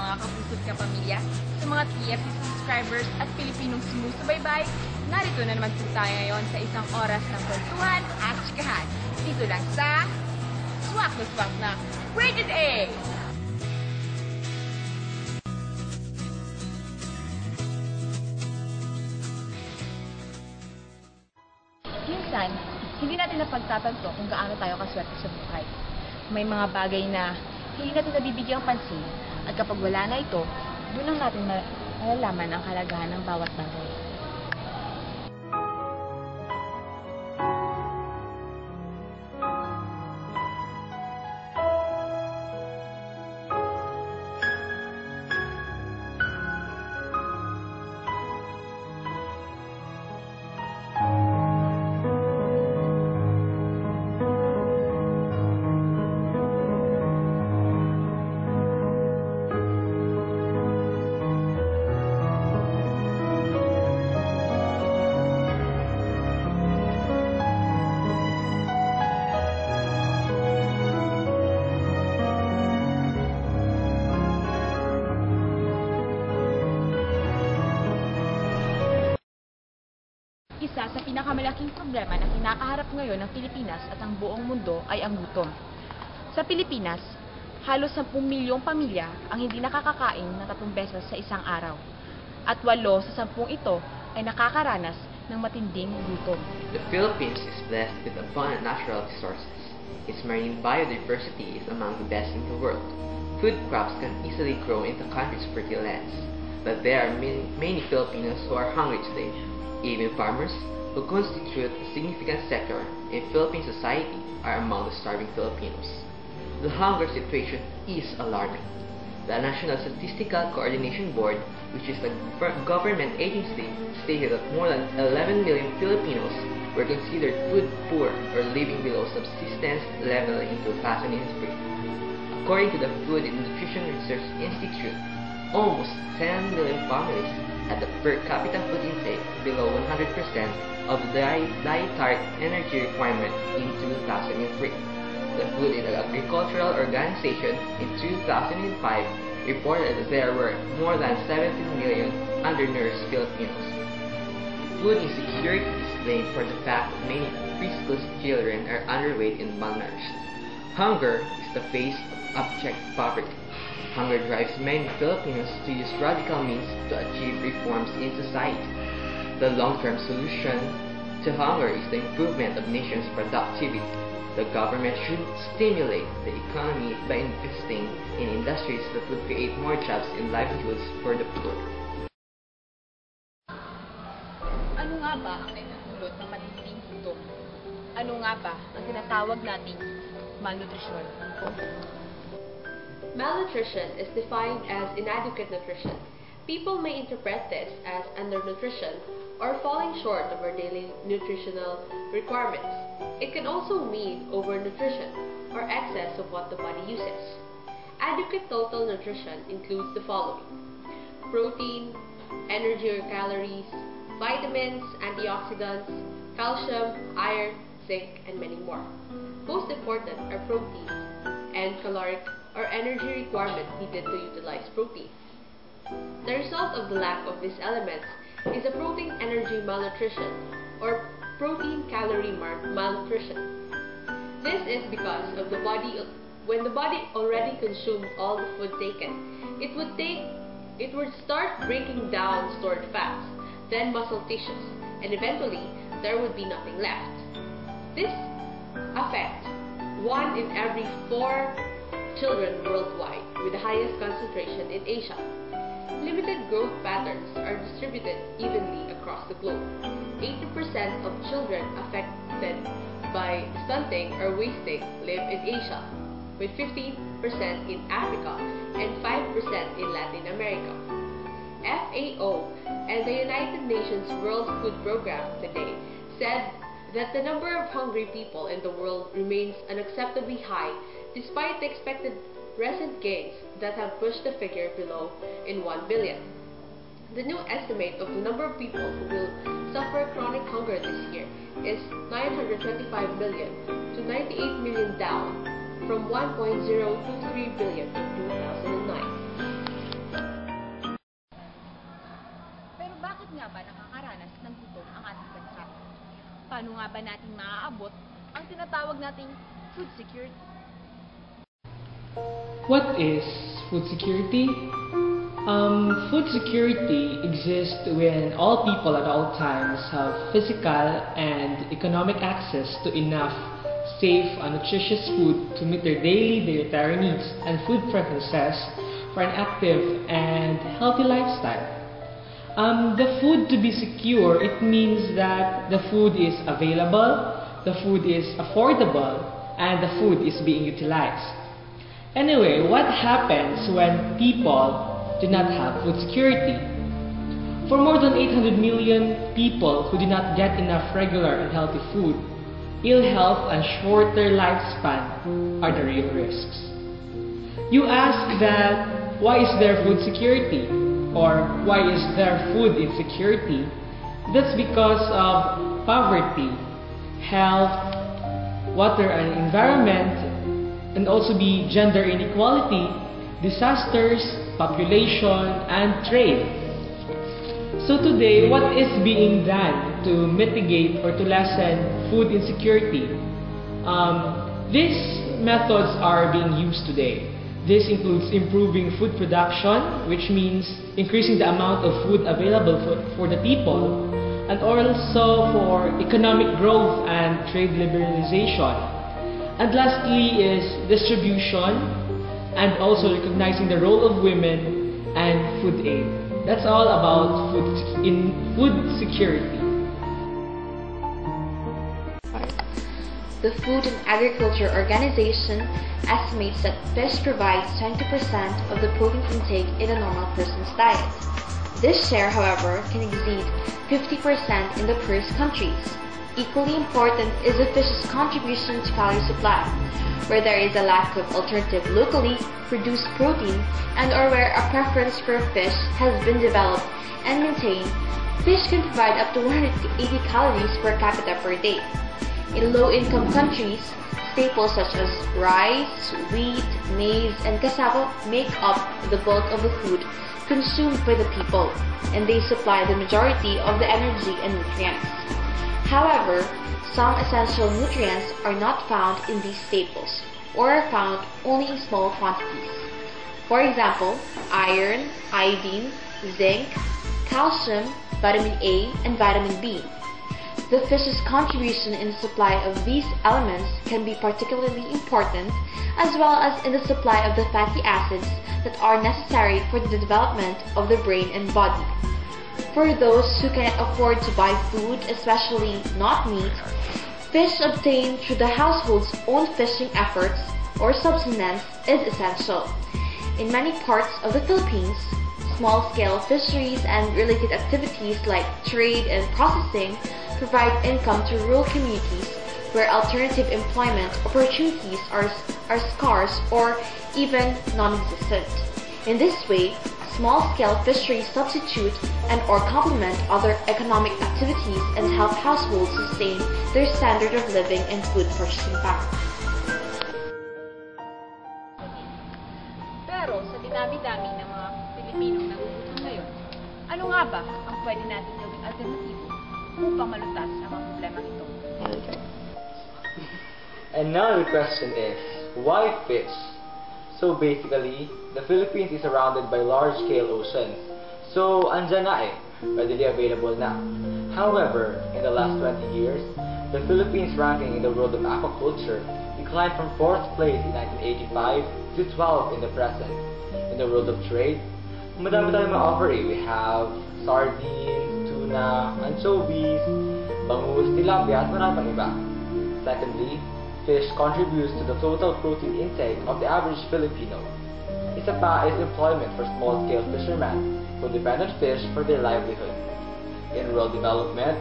mga kapuso't kapamilya, sa mga TFC subscribers at Pilipinong sumusubaybay, narito na naman po tayo ngayon sa isang oras ng kwentuhan at chikahan. Dito lang sa Swak na Rated A! Minsan, hindi natin napagtatanto kung gaano tayo kaswerte sa buhay. May mga bagay na hindi natin nabibigyang pansin at kapag wala na ito, doon lang natin malalaman ang kalagahan ng bawat bagay. Isa sa pinakamalaking problema na kinakaharap ngayon ng Pilipinas at ang buong mundo ay ang gutom. Sa Pilipinas, halos 10 milyong pamilya ang hindi nakakakain ng 3 beses sa isang araw. At 8 sa 10 ito ay nakakaranas ng matinding gutom. The Philippines is blessed with abundant natural resources. Its marine biodiversity is among the best in the world. Food crops can easily grow in the country's fertile lands. But there are many Filipinos who are hungry today. Even farmers, who constitute a significant sector in Philippine society, are among the starving Filipinos. The hunger situation is alarming. The National Statistical Coordination Board, which is a government agency, stated that more than 11 million Filipinos were considered food poor or living below subsistence level in 2003. According to the Food and Nutrition Research Institute, almost 10 million families had the per capita food intake below 100% of the dietary energy requirement in 2003. The Food and Agricultural Organization in 2005 reported that there were more than 17 million undernourished Filipinos. Food insecurity is blamed for the fact that many preschool children are underweight and malnourished. Hunger is the face of abject poverty. Hunger drives many Filipinos to use radical means to achieve reforms in society. The long-term solution to hunger is the improvement of nation's productivity. The government should stimulate the economy by investing in industries that would create more jobs and livelihoods for the poor. Ano nga ba ang nagdudulot ng matinding gutom? Ano nga ba ang tinatawag nating malnutrisyon? Malnutrition is defined as inadequate nutrition. People may interpret this as undernutrition or falling short of our daily nutritional requirements. It can also mean overnutrition or excess of what the body uses. Adequate total nutrition includes the following: protein, energy or calories, vitamins, antioxidants, calcium, iron, zinc, and many more. Most important are proteins and caloric or energy requirement needed to utilize protein. The result of the lack of these elements is a protein energy malnutrition or protein calorie malnutrition. This is because of when the body already consumed all the food taken, it would start breaking down stored fats, then muscle tissues, and eventually there would be nothing left. This affects 1 in every 4 children worldwide, with the highest concentration in Asia. Limited growth patterns are distributed evenly across the globe. 80% of children affected by stunting or wasting live in Asia, with 15% in Africa and 5% in Latin America. FAO and the United Nations World Food Program today said that the number of hungry people in the world remains unacceptably high despite the expected recent gains that have pushed the figure below in 1 billion. The new estimate of the number of people who will suffer chronic hunger this year is 925 million to 98 million, down from 1.023 billion in 2009. paano nga ba natin maaabot ang tinatawag nating food security? What is food security? Food security exists when all people at all times have physical and economic access to enough safe and nutritious food to meet their daily dietary needs and food preferences for an active and healthy lifestyle. The food to be secure, it means that the food is available, the food is affordable, and the food is being utilized. Anyway, what happens when people do not have food security? For more than 800 million people who do not get enough regular and healthy food, ill health and shorter lifespan are the real risks. You ask that, why is there food security? Or why is there food insecurity? That's because of poverty, health, water and environment, and also the gender inequality, disasters, population, and trade. So today, what is being done to mitigate or to lessen food insecurity? These methods are being used today. This includes improving food production, which means increasing the amount of food available for the people, and also for economic growth and trade liberalization. And lastly is distribution, and also recognizing the role of women and food aid. That's all about food security. The Food and Agriculture Organization estimates that fish provides 20% of the protein intake in a normal person's diet. This share, however, can exceed 50% in the poorest countries. Equally important is the fish's contribution to calorie supply, where there is a lack of alternative locally produced protein and or where a preference for fish has been developed and maintained, fish can provide up to 180 calories per capita per day. In low-income countries, staples such as rice, wheat, maize, and cassava make up the bulk of the food consumed by the people, and they supply the majority of the energy and nutrients. However, some essential nutrients are not found in these staples, or are found only in small quantities. For example, iron, iodine, zinc, calcium, vitamin A, and vitamin B. The fish's contribution in the supply of these elements can be particularly important, as well as in the supply of the fatty acids that are necessary for the development of the brain and body. For those who cannot afford to buy food, especially not meat, fish obtained through the household's own fishing efforts or subsistence is essential. In many parts of the Philippines, small-scale fisheries and related activities like trade and processing provide income to rural communities where alternative employment opportunities are scarce or even non-existent. In this way, small-scale fisheries substitute and or complement other economic activities and help households sustain their standard of living and food purchasing power. Pero sa dinami-dami ng mga Pilipinong nagugutom ngayon, ano nga ba ang pwede natin gawing alternatibo upang malutas ang mga problema ito? And now the question is, why fish? So basically, the Philippines is surrounded by large-scale oceans. So, andyan na readily available na. However, in the last 20 years, the Philippines ranking in the world of aquaculture declined from 4th place in 1985 to 12 in the present. In the world of trade, madami tayong ma-offer We have sardines, tuna, anchovies, bangus, tilapia, at marami pang iba. Secondly, fish contributes to the total protein intake of the average Filipino. Isa pa is employment for small-scale fishermen who depend on fish for their livelihood. In rural development,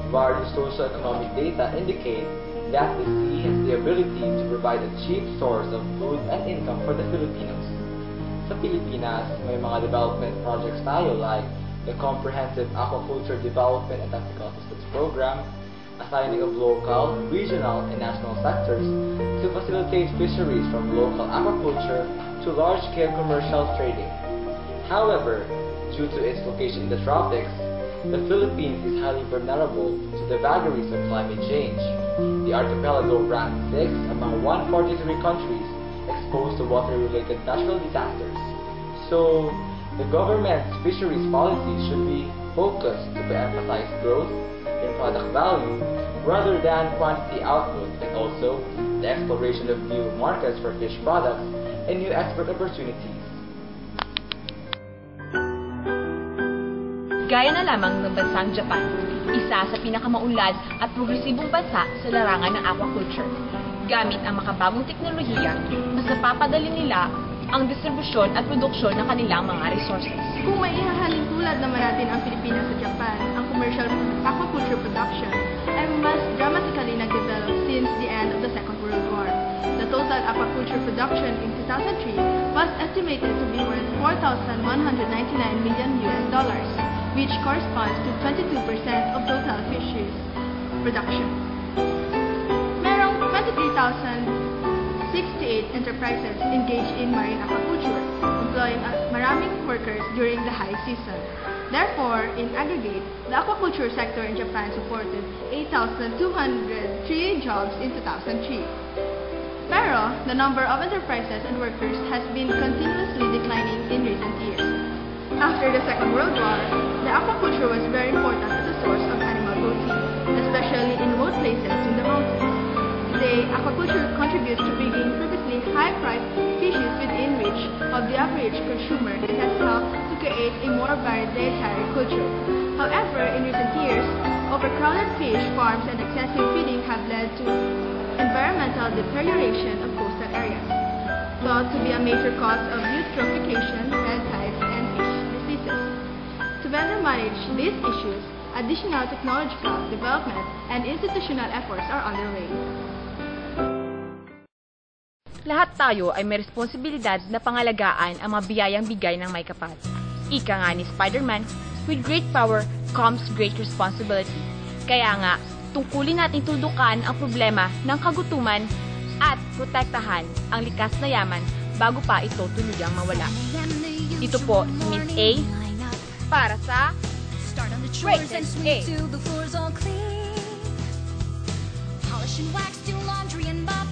various socio-economic data indicate that the sea has the ability to provide a cheap source of food and income for the Filipinos. Sa Pilipinas, may mga development projects tayo like the Comprehensive Aquaculture Development and Technical Assistance Program, assigning of local, regional, and national sectors to facilitate fisheries from local aquaculture to large-scale commercial trading. However, due to its location in the tropics, the Philippines is highly vulnerable to the vagaries of climate change. The archipelago ranks 6th among 143 countries exposed to water-related natural disasters. So, the government's fisheries policy should be focused to emphasize growth in product value rather than quantity output, and also the exploration of new markets for fish products and new export opportunities. Gaya na lamang ng bansang Japan, isa sa pinakamaunlad at progresibong bansa sa larangan ng aquaculture. Gamit ang makabagong teknolohiya, mas napapadali nila ang distribusyon at produksyon ng kanilang mga resources. Kung may ihahalin tulad naman natin ang Pilipinas sa Japan, ang commercial aquaculture production ay mas dramatically nag-develop since the end of the Second World War. The total aquaculture production in 2003 was estimated to be worth $4,199 million, which corresponds to 22% of total fisheries production. Merong 23,068 enterprises engaged in marine aquaculture, employing maraming workers during the high season. Therefore, in aggregate, the aquaculture sector in Japan supported 8,203 jobs in 2003. Pero, the number of enterprises and workers has been continuously declining in recent years. After the Second World War, the aquaculture was very important as a source of animal protein, especially in remote places in the mountains. Today, aquaculture contributes to bringing previously high-priced species within reach of the average consumer and has helped to create a more varied dietary culture. However, in recent years, overcrowded fish farms and excessive feeding have led to environmental deterioration of coastal areas, thought to be a major cause of eutrophication, red tides, and fish diseases. To better manage these issues, additional technological development and institutional efforts are underway. Lahat tayo ay may responsibilidad na pangalagaan ang mga biyayang bigay ng may kapal. Ika nga ni Spider-Man, with great power comes great responsibility. Kaya nga, tungkulin nating tudukan ang problema ng kagutuman at protektahan ang likas na yaman bago pa ito tuluyang mawala. Ito po si Miss A para sa Rated A. Polish and wax, do laundry and mop